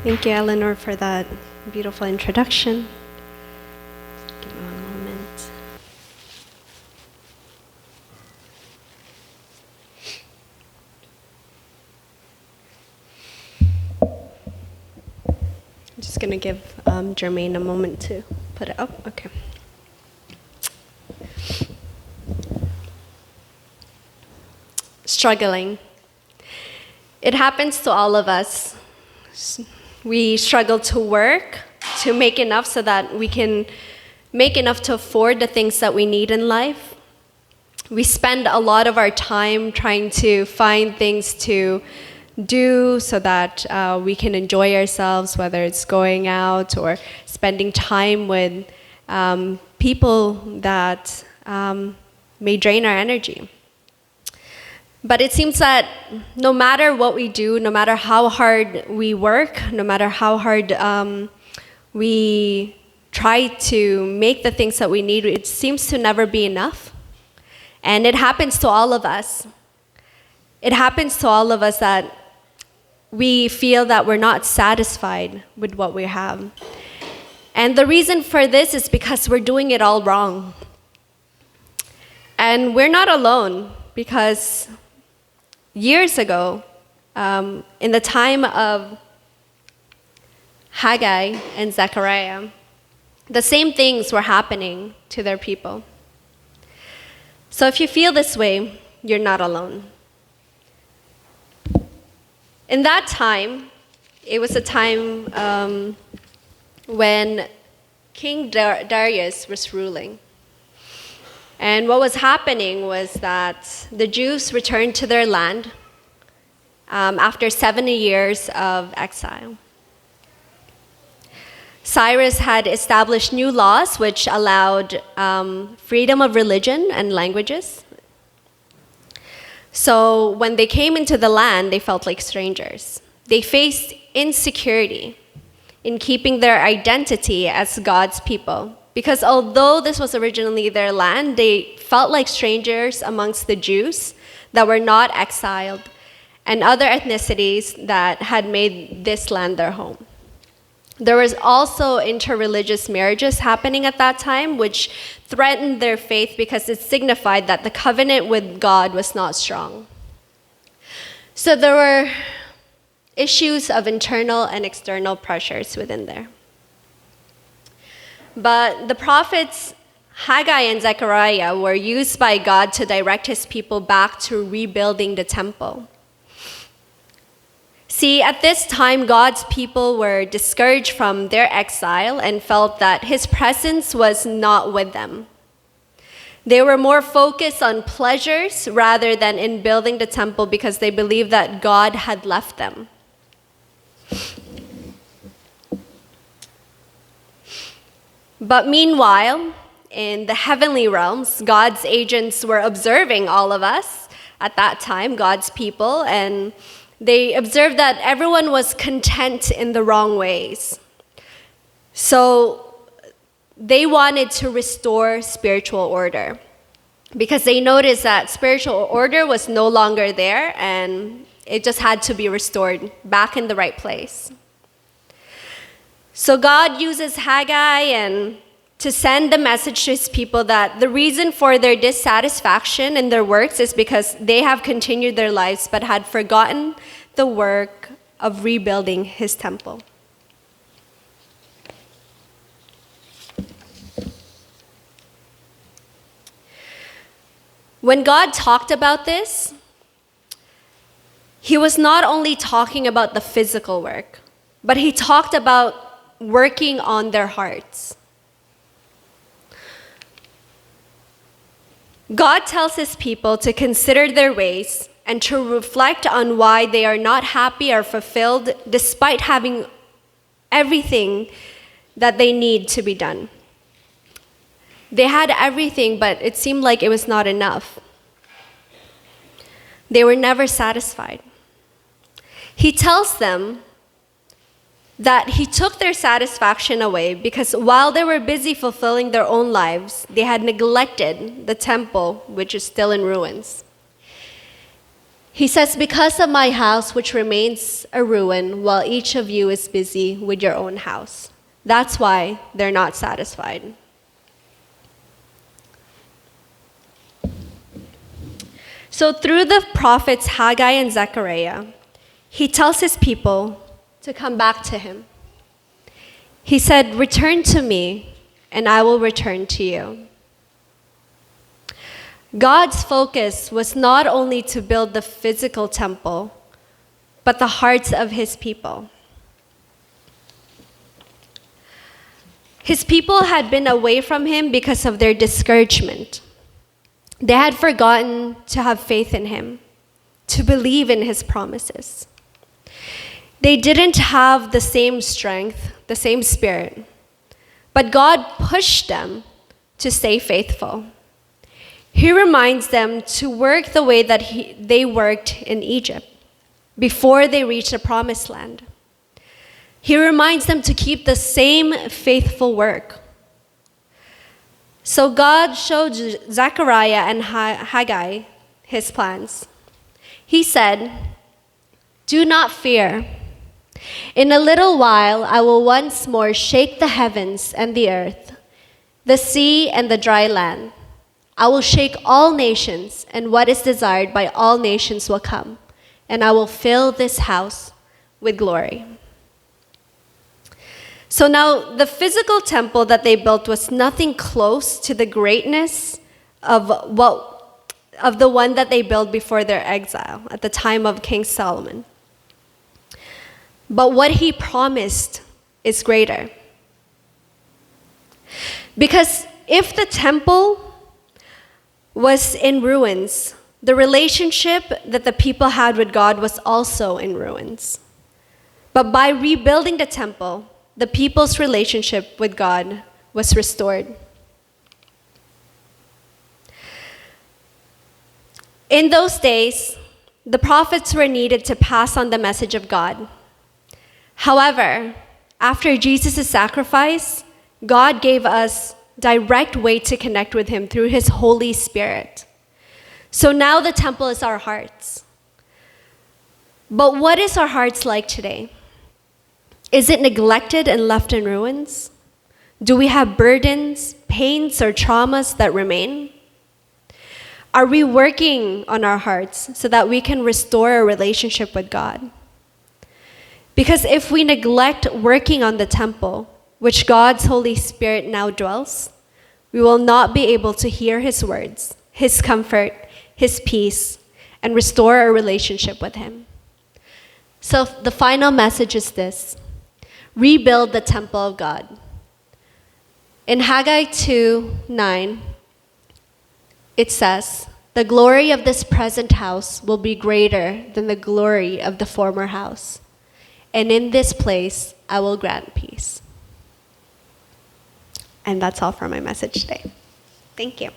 Thank you, Eleanor, for that beautiful introduction. Give me one moment. I'm just going to give Jermaine a moment to put it up. Okay. Struggling. It happens to all of us. We struggle to work, to make enough so that we can make enough to afford the things that we need in life. We spend a lot of our time trying to find things to do so that we can enjoy ourselves, whether it's going out or spending time with people that may drain our energy. But it seems that no matter what we do, no matter how hard we work, no matter how hard we try to make the things that we need, it seems to never be enough. And it happens to all of us. It happens to all of us that we feel that we're not satisfied with what we have. And the reason for this is because we're doing it all wrong. And we're not alone, because years ago, in the time of Haggai and Zechariah, the same things were happening to their people. So if you feel this way, you're not alone. In that time, it was a time when King Darius was ruling. And what was happening was that the Jews returned to their land after 70 years of exile. Cyrus had established new laws which allowed freedom of religion and languages. So when they came into the land, they felt like strangers. They faced insecurity in keeping their identity as God's people. Because although this was originally their land, they felt like strangers amongst the Jews that were not exiled and other ethnicities that had made this land their home. There was also interreligious marriages happening at that time, which threatened their faith because it signified that the covenant with God was not strong. So there were issues of internal and external pressures within there. But the prophets Haggai and Zechariah were used by God to direct his people back to rebuilding the temple. See, at this time, God's people were discouraged from their exile and felt that his presence was not with them. They were more focused on pleasures rather than in building the temple because they believed that God had left them. But meanwhile, in the heavenly realms, God's agents were observing all of us at that time, God's people, and they observed that everyone was content in the wrong ways. So they wanted to restore spiritual order because they noticed that spiritual order was no longer there and it just had to be restored back in the right place. So God uses Haggai and to send the message to his people that the reason for their dissatisfaction in their works is because they have continued their lives but had forgotten the work of rebuilding his temple. When God talked about this, he was not only talking about the physical work, but he talked about working on their hearts. God tells his people to consider their ways and to reflect on why they are not happy or fulfilled despite having everything that they need to be done. They had everything, but it seemed like it was not enough. They were never satisfied. He tells them that he took their satisfaction away because while they were busy fulfilling their own lives, they had neglected the temple, which is still in ruins. He says, because of my house, which remains a ruin, while each of you is busy with your own house. That's why they're not satisfied. So through the prophets Haggai and Zechariah, he tells his people to come back to him. He said, return to me, and I will return to you. God's focus was not only to build the physical temple, but the hearts of his people. His people had been away from him because of their discouragement. They had forgotten to have faith in him, to believe in his promises. They didn't have the same strength, the same spirit, but God pushed them to stay faithful. He reminds them to work the way that they worked in Egypt before they reached the promised land. He reminds them to keep the same faithful work. So God showed Zechariah and Haggai his plans. He said, do not fear. In a little while, I will once more shake the heavens and the earth, the sea and the dry land. I will shake all nations, and what is desired by all nations will come, and I will fill this house with glory. So now the physical temple that they built was nothing close to the greatness of the one that they built before their exile at the time of King Solomon. But what he promised is greater. Because if the temple was in ruins, the relationship that the people had with God was also in ruins. But by rebuilding the temple, the people's relationship with God was restored. In those days, the prophets were needed to pass on the message of God. However, after Jesus' sacrifice, God gave us direct way to connect with him through his Holy Spirit. So now the temple is our hearts. But what is our hearts like today? Is it neglected and left in ruins? Do we have burdens, pains, or traumas that remain? Are we working on our hearts so that we can restore a relationship with God? Because if we neglect working on the temple, which God's Holy Spirit now dwells, we will not be able to hear his words, his comfort, his peace, and restore our relationship with him. So the final message is this: rebuild the temple of God. In Haggai 2:9, it says, the glory of this present house will be greater than the glory of the former house, and in this place I will grant peace. And that's all for my message today. Thank you.